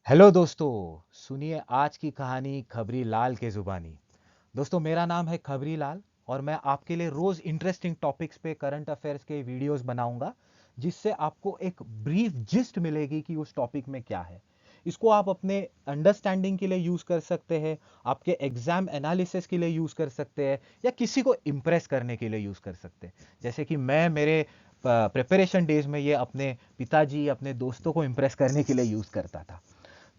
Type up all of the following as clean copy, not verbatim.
Hello दोस्तों, सुनिए आज की कहानी खबरी लाल के जुबानी। दोस्तों, मेरा नाम है खबरी लाल और मैं आपके लिए रोज इंटरेस्टिंग टॉपिक्स पे करंट अफेयर्स के वीडियोस बनाऊंगा, जिससे आपको एक ब्रीफ जिस्ट मिलेगी कि उस टॉपिक में क्या है। इसको आप अपने अंडरस्टैंडिंग के लिए यूज कर सकते हैं, आपके एग्जाम एनालिसिस के लिए यूज कर सकते हैं, या किसी को इंप्रेस करने के लिए यूज कर सकते हैं। जैसे कि मैं मेरे प्रिपरेशन डेज में ये अपने पिताजी, अपने दोस्तों को इंप्रेस करने के लिए यूज करता था।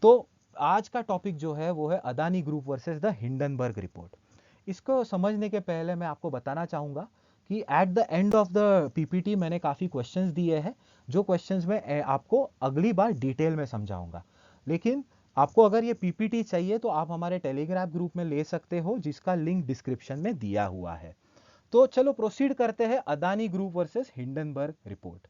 तो आज का टॉपिक जो है वो है Adani group versus the Hindenburg report. इसको समझने के पहले मैं आपको बताना चाहूंगा कि at the end of the PPT मैंने काफी क्वेश्चंस दिए हैं, जो क्वेश्चंस में आपको अगली बार डिटेल में समझाऊंगा। लेकिन आपको अगर ये पीपीटी चाहिए तो आप हमारे टेलीग्राम ग्रुप में ले सकते हो, जिसका लिंक डिस्क्रिप्शन में दिया हुआ है। तो चलो प्रोसीड करते हैं Adani group versus Hindenburg report.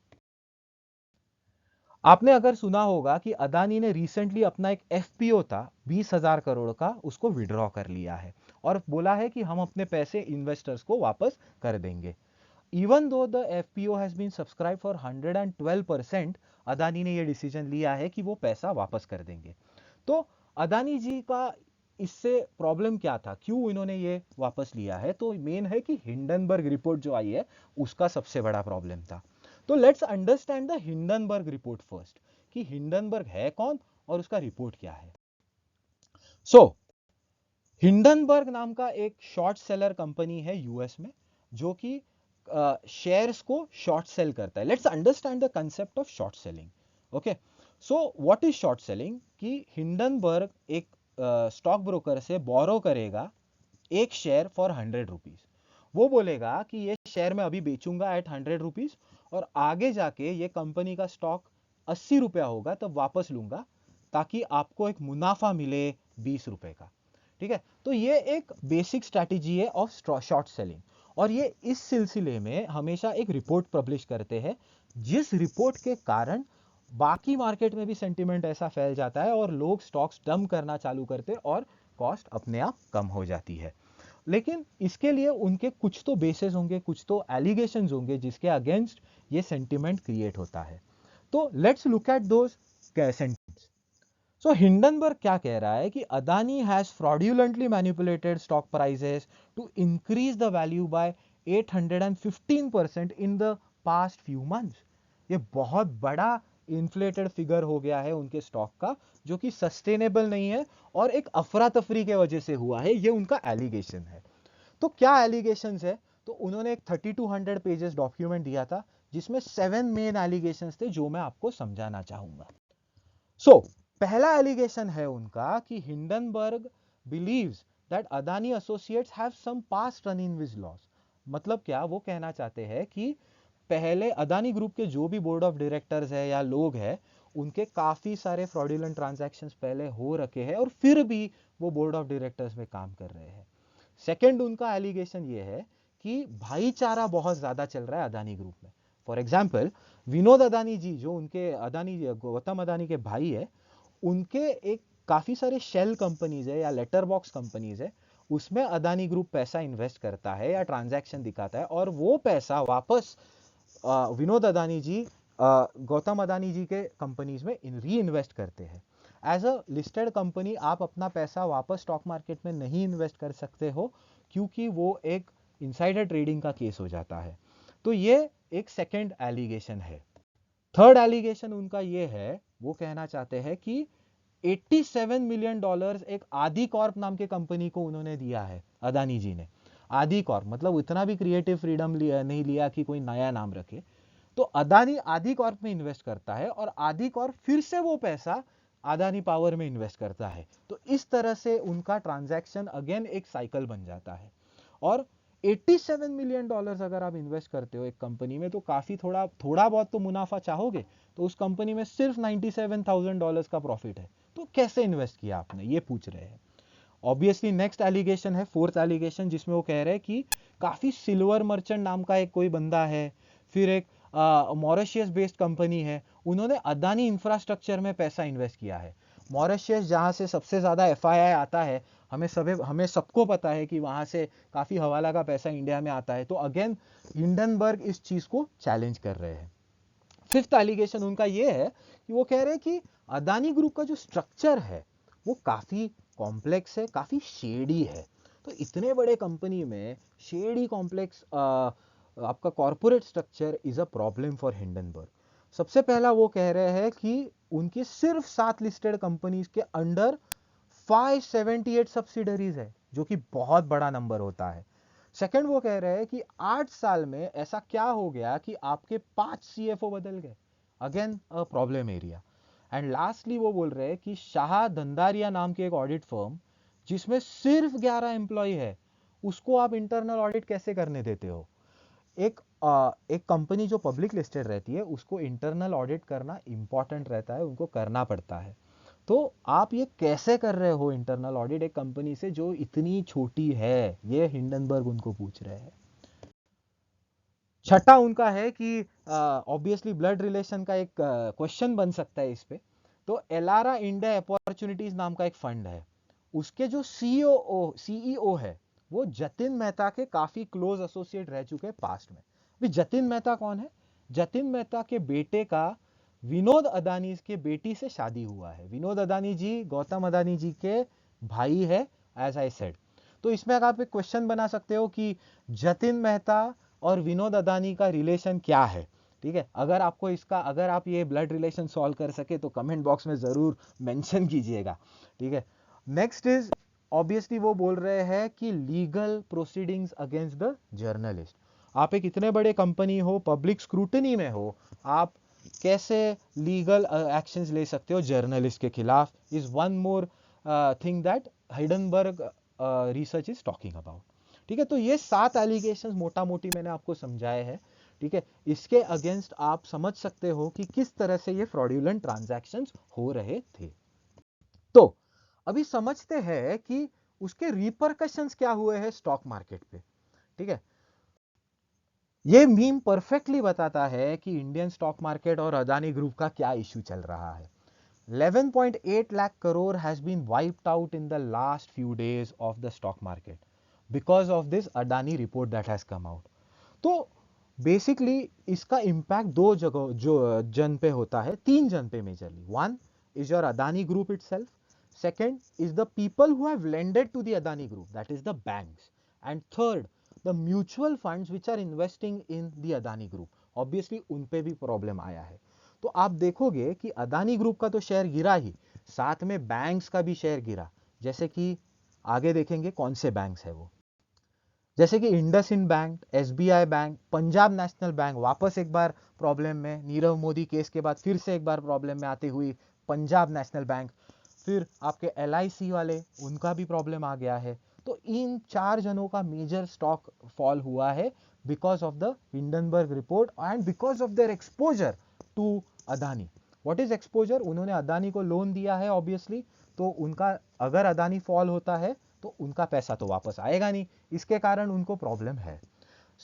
आपने अगर सुना होगा कि अदानी ने रिसेंटली अपना एक एफपीओ था 20,000 करोड़ का, उसको विड्रॉ कर लिया है और बोला है कि हम अपने पैसे इन्वेस्टर्स को वापस कर देंगे। Even though the FPO has been subscribe for 112%, Adani ने यह डिसीजन लिया है कि वो पैसा वापस कर देंगे। तो अदानी जी का इससे प्रॉब्लम क्या था, क्यों इन्होंने ये वापस लिया है? तो मेन है कि हिंडनबर्ग रिपोर्ट जो आई है उसका सबसे बड़ा प्रॉब्लम था। तो let's understand the Hindenburg report first, कि हिंडनबर्ग है कौन और उसका रिपोर्ट क्या है। सो हिंडनबर्ग नाम का एक शॉर्ट सेलर कंपनी है यूएस में, जो कि शेयर्स को शॉर्ट सेल करता है। Let's understand the concept of short selling. Okay, so what is short selling? कि हिंडनबर्ग एक स्टॉक ब्रोकर से बोरो करेगा एक शेयर फॉर 100 रुपीज। वो बोलेगा कि ये शेयर मैं अभी बेचूंगा एट 100 रुपीज, और आगे जाके ये कंपनी का स्टॉक 80 रुपया होगा तब वापस लूंगा, ताकि आपको एक मुनाफा मिले 20 रुपए का। ठीक है, तो ये एक बेसिक स्ट्रैटेजी है ऑफ शॉर्ट सेलिंग। और ये इस सिलसिले में हमेशा एक रिपोर्ट पब्लिश करते हैं, जिस रिपोर्ट के कारण बाकी मार्केट में भी सेंटिमेंट ऐसा फैल जाता है और लोग स्टॉक्स डंप करना चालू करते हैं और कॉस्ट अपने आप कम हो जाती है। लेकिन इसके लिए उनके कुछ तो बेसिस होंगे, कुछ तो एलिगेशंस होंगे जिसके अगेंस्ट ये सेंटिमेंट क्रिएट होता है। तो let's look at those sentiments. So Hindenburg क्या कह रहा है कि Adani has fraudulently manipulated stock prices to increase the value by 815% in the past few months. ये बहुत बड़ा इन्फ्लेटेड फिगर हो गया है उनके स्टॉक का, जो कि सस्टेनेबल नहीं है और एक अफरा तफरी के वजह से हुआ है। ये उनका एलिगेशन है। तो क्या एलिगेशंस है? तो उन्होंने एक 3200 पेजेस डॉक्यूमेंट दिया था, जिसमें 7 मेन एलिगेशंस थे, जो मैं आपको समझाना चाहूंगा। सो पहला एलिगेशन है उनका कि Hindenburg believes that Adani associates have some past run in with laws. मतलब क्या वो कहना चाहते हैं कि पहले अदानी ग्रुप के जो भी बोर्ड ऑफ डायरेक्टर्स है या लोग हैं, उनके काफी सारे फ्रॉडुलेंट ट्रांजैक्शंस पहले हो रखे हैं और फिर भी वो बोर्ड ऑफ डायरेक्टर्स में काम कर रहे हैं। सेकंड उनका एलिगेशन ये है कि भाईचारा बहुत ज्यादा चल रहा है अदानी ग्रुप में। फॉर एग्जाम्पल, विनोद अदानी जी, जो उनके अदानी गौतम अदानी के भाई है, उनके एक काफी सारे शेल कंपनीज है या लेटर बॉक्स कंपनीज है, उसमें अदानी ग्रुप पैसा इन्वेस्ट करता है या ट्रांजैक्शन दिखाता है, और वो पैसा वापस विनोद अदानी जी गौतम अदानी जी के कंपनीज में री इन्वेस्ट करते हैं। एज अ लिस्टेड कंपनी आप अपना पैसा वापस स्टॉक मार्केट में नहीं इन्वेस्ट कर सकते हो, क्योंकि वो एक इनसाइडर ट्रेडिंग का केस हो जाता है। तो ये एक सेकेंड एलिगेशन है। थर्ड एलिगेशन उनका ये है, वो कहना चाहते हैं कि 87 मिलियन डॉलर्स एक आदि कॉर्प नाम के कंपनी को उन्होंने दिया है, अदानी जी ने। आदि कॉर्प मतलब इतना भी क्रिएटिव फ्रीडम नहीं लिया कि कोई नया नाम रखे। तो अदानी आदि कॉर्प में इन्वेस्ट करता है और आदि कॉर्प फिर से वो पैसा अदानी पावर में इन्वेस्ट करता है। तो इस तरह से उनका ट्रांजैक्शन अगेन एक साइकिल बन जाता है। और 87 मिलियन डॉलर्स अगर आप इन्वेस्ट करते हो एक कंपनी में, तो काफी थोड़ा थोड़ा बहुत तो मुनाफा चाहोगे। तो उस कंपनी में सिर्फ $97,000 का प्रॉफिट है, तो कैसे इन्वेस्ट किया आपने, ये पूछ रहे हैं। ऑब्वियसली नेक्स्ट एलिगेशन है, फोर्थ एलिगेशन, जिसमें वो कह रहे हैं कि काफी सिल्वर मर्चेंट नाम का एक कोई बंदा है, फिर एक मॉरिशियस बेस्ड कंपनी है, उन्होंने अदानी इंफ्रास्ट्रक्चर में पैसा इन्वेस्ट किया है। मॉरिशियस जहां से सबसे ज्यादा एफआईआई आता है, हमें सबको पता है कि वहां से काफी हवाला का पैसा इंडिया में आता है। तो अगेन हिंडनबर्ग इस चीज को चैलेंज कर रहे हैं। फिफ्थ एलिगेशन उनका ये है कि वो कह रहे हैं कि अदानी ग्रुप का जो स्ट्रक्चर है वो काफी कॉम्प्लेक्स है, काफी शेडी है। तो इतने बड़े कंपनी में शेडी कॉम्प्लेक्स आपका corporate structure is a problem for Hindenburg. सबसे पहला वो कह रहे हैं कि उनकी सिर्फ 7 लिस्टेड कंपनीज के अंडर 578 सब्सिडरीज है, जो कि बहुत बड़ा नंबर होता है। सेकंड वो कह रहे हैं कि 8 साल में ऐसा क्या हो गया कि आपके 5 सीएफओ बदल गए, again a problem area. And lastly वो बोल रहे हैं कि शाह धंधारिया नाम की एक ऑडिट फर्म जिसमें सिर्फ 11 एम्प्लॉय है, उसको आप इंटरनल ऑडिट कैसे करने देते हो? एक कंपनी जो पब्लिक लिस्टेड रहती है उसको इंटरनल ऑडिट करना इंपॉर्टेंट रहता है, उनको करना पड़ता है। तो आप ये कैसे कर रहे हो इंटरनल ऑडिट एक कंपनी से जो इतनी छोटी है? ये हिंडनबर्ग उनको पूछ रहे हैं। छठा उनका है कि ऑब्वियसली ब्लड रिलेशन का एक क्वेश्चन बन सकता है इस पे। तो एलारा इंडिया अपॉर्चुनिटीज नाम का एक फंड है, उसके जो सीईओ है वो जतिन मेहता के काफी क्लोज एसोसिएट रह चुके हैं पास्ट में। अभी जतिन मेहता कौन है? जतिन मेहता के बेटे का विनोद अदानी के बेटी से शादी हुआ है। विनोद अदानी जी गौतम अदानी जी के भाई है, एज आई सेड। तो इसमें अगर आप एक क्वेश्चन बना सकते हो कि जतिन मेहता और विनोद अदानी का रिलेशन क्या है। ठीक है, अगर आप ये ब्लड रिलेशन सॉल्व कर सके तो कमेंट बॉक्स में जरूर मेंशन कीजिएगा। ठीक है, नेक्स्ट इज ऑब्वियसली वो बोल रहे हैं कि legal proceedings against the journalist. आप एक इतने बड़े कंपनी हो, पब्लिक स्क्रूटनी में हो, आप कैसे लीगल एक्शंस ले सकते हो जर्नलिस्ट के खिलाफ? Is one more thing that Hindenburg research is talking about. ठीक है, तो ये 7 एलिगेशंस मोटा मोटी मैंने आपको समझाए हैं। ठीक है, इसके अगेंस्ट आप समझ सकते हो कि किस तरह से ये फ्रॉड्यूलेंट ट्रांजैक्शंस हो रहे थे। तो अभी समझते हैं कि उसके रिपरकशंस क्या हुए हैं स्टॉक मार्केट पे। ठीक है, ये मीम परफेक्टली बताता है कि इंडियन स्टॉक मार्केट और अदानी ग्रुप का क्या इश्यू चल रहा है। 11.8 lakh crore has been wiped out in the last few days of the stock market because of this Adani report that has come out. तो बेसिकली इसका इम्पैक्ट दो जगह जो जन पे होता है, तीन जन पे majorly. One is your Adani group itself, second is the people who have lended to the Adani group, that is the banks, and third the mutual funds which are investing in the Adani group. Obviously उन पे भी problem आया है। तो आप देखोगे कि Adani group का तो शेयर गिरा ही, साथ में बैंक्स का भी शेयर गिरा। जैसे कि आगे देखेंगे कौन से बैंक्स है वो, जैसे कि IndusInd bank, SBI bank, Punjab national bank वापस एक बार प्रॉब्लम में, नीरव मोदी केस के बाद फिर से एक बार प्रॉब्लम में आती हुई पंजाब नेशनल बैंक। फिर आपके एलआईसी वाले, उनका भी प्रॉब्लम आ गया है। तो इन 4 जनों का मेजर स्टॉक फॉल हुआ है because of the Hindenburg report and because of their exposure to Adani. What is exposure? उन्होंने अदानी को लोन दिया है ऑब्वियसली, तो उनका अगर अदानी फॉल होता है तो उनका पैसा तो वापस आएगा नहीं, इसके कारण उनको प्रॉब्लम है।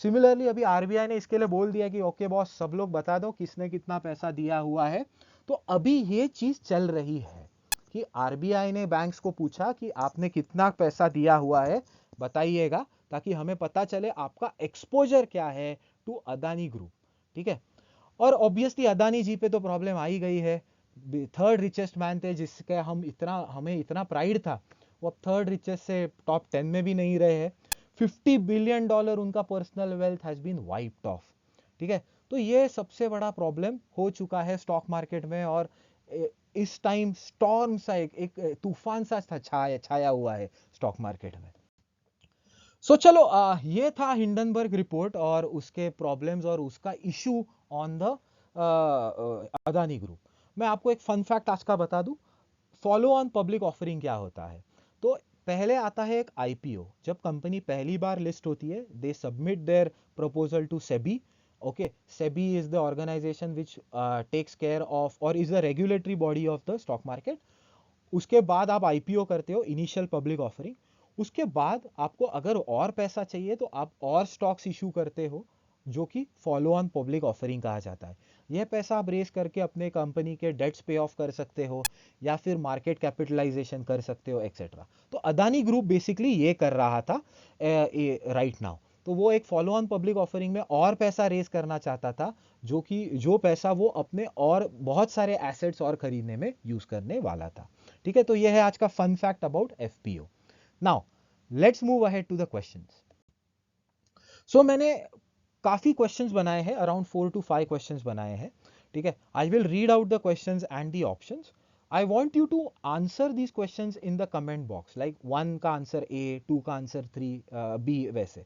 सिमिलरली अभी आरबीआई ने इसके लिए बोल दिया कि ओके बॉस, सब लोग बता दो किसने कितना पैसा दिया हुआ है। तो अभी ये चीज चल रही है कि आरबीआई ने बैंक्स को पूछा कि आपने कितना पैसा दिया हुआ है बताइएगा, ताकि हमें पता चले आपका एक्सपोजर क्या है टू अदानी ग्रुप। ठीक है, और ऑब्वियसली अदानी जी पे तो प्रॉब्लम आ ही गई है। थर्ड रिचेस्ट मैन थे जिसके हमें इतना प्राइड था, वो अब थर्ड रिचेस्ट से टॉप 10 में भी नहीं रहे हैं। $50 बिलियन उनका personal wealth has been wiped off. ठीक है, तो ये सबसे बड़ा प्रॉब्लम हो चुका है स्टॉक मार्केट में, और इस टाइम स्टॉर्म सा एक तूफान सा छाया हुआ है स्टॉक मार्केट में। सो चलो, ये था हिंडनबर्ग रिपोर्ट और उसके प्रॉब्लम्स और उसका issue on the Adani group. मैं आपको एक फन फैक्ट आज का बता दूं, फॉलो ऑन पब्लिक ऑफरिंग क्या होता है। तो पहले आता है एक आईपीओ, जब कंपनी पहली बार लिस्ट होती है, they submit their proposal to SEBI. Okay, SEBI is the organisation which takes care of और is the regulatory body of the stock market. उसके बाद आप आईपीओ करते हो, इनिशियल पब्लिक ऑफरिंग। उसके बाद आपको अगर और पैसा चाहिए तो आप और स्टॉक्स इशू करते हो, जो कि फॉलो ऑन पब्लिक ऑफरिंग कहा जाता है। यह पैसा आप रेस करके अपने कंपनी के डेट्स पे ऑफ कर सकते हो, या फिर मार्केट कैपिटलाइजेशन कर सकते हो, एक्सेट्रा। तो अदानी ग्रुप बेसिकली ये कर रहा था राइट नाउ। तो वो एक फॉलो ऑन पब्लिक ऑफरिंग में और पैसा रेज करना चाहता था, जो पैसा वो अपने और बहुत सारे एसेट्स और खरीदने में यूज करने वाला था। ठीक है, तो ये है आज का fun fact about FPO. Now let's move ahead to the questions. So मैंने काफी क्वेश्चंस बनाए हैं, अराउंड 4 to 5 क्वेश्चंस बनाए हैं। ठीक है, I will read out the questions and the options. I want you to answer these questions in the comment box, like 1 का answer A, 2 का आंसर 3 B वैसे।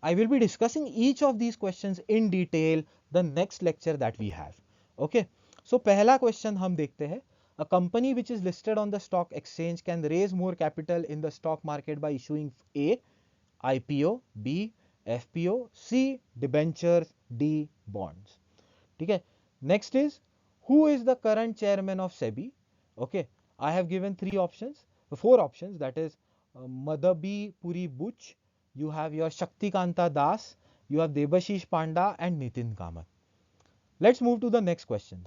I will be discussing each of these questions in detail the next lecture that we have. Okay, so पहला question हम देखते हैं। A company which is listed on the stock exchange can raise more capital in the stock market by issuing A, IPO, B, FPO, C, debentures, D, bonds. ठीक है, next is who is the current chairman of SEBI? Okay, I have given 4 options, that is Madhabi Puri Buch, you have your Shaktikanta Das, you have Debashish Panda and Nitin Kamath. Let's move to the next question.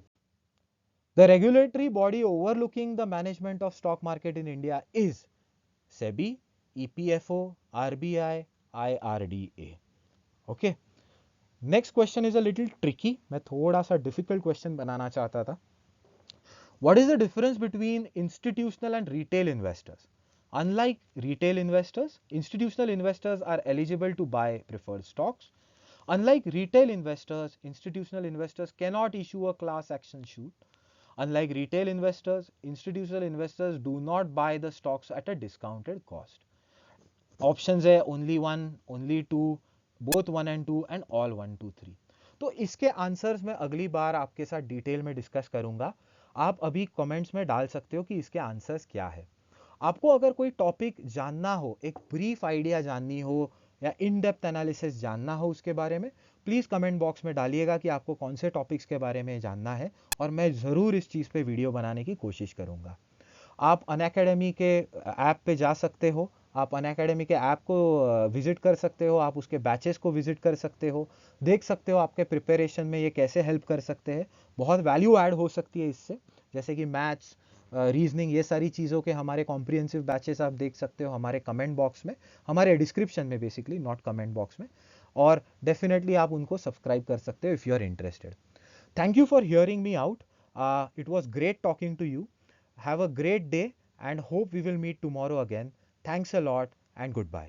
The regulatory body overlooking the management of stock market in India is SEBI, EPFO, RBI, IRDA. Okay, next question is a little tricky, मैं थोड़ा सा difficult question बनाना चाहता था। What is the difference between institutional and retail investors? Unlike retail investors, institutional investors are eligible to buy preferred stocks. Unlike retail investors, institutional investors cannot issue a class action suit. Unlike retail investors, institutional investors do not buy the stocks at a discounted cost. Options है only 1, only 2, both 1 and 2 and all 1, 2, 3. तो इसके answers मैं अगली बार आपके साथ detail में discuss करूंगा। आप अभी कमेंट्स में डाल सकते हो कि इसके आंसर्स क्या है। आपको अगर कोई टॉपिक जानना हो, एक ब्रीफ आइडिया जाननी हो या इन डेप्थ एनालिसिस जानना हो उसके बारे में, प्लीज़ कमेंट बॉक्स में डालिएगा कि आपको कौन से टॉपिक्स के बारे में जानना है, और मैं ज़रूर इस चीज़ पे वीडियो बनाने की कोशिश करूँगा। आप अनअकैडमी के ऐप पे जा सकते हो, आप अनअकैडमी के ऐप को विजिट कर सकते हो, आप उसके बैचेस को विजिट कर सकते हो, देख सकते हो आपके प्रिपरेशन में ये कैसे हेल्प कर सकते हैं। बहुत वैल्यू ऐड हो सकती है इससे, जैसे कि मैथ्स, रीजनिंग, ये सारी चीज़ों के हमारे कॉम्प्रिहेंसिव बैचेस आप देख सकते हो हमारे कमेंट बॉक्स में, हमारे डिस्क्रिप्शन में, बेसिकली नॉट कमेंट बॉक्स में, और डेफिनेटली आप उनको सब्सक्राइब कर सकते हो if you are interested. Thank you for hearing me out. It was great talking to you. Have a great day and hope we will meet tomorrow again. Thanks a lot and goodbye.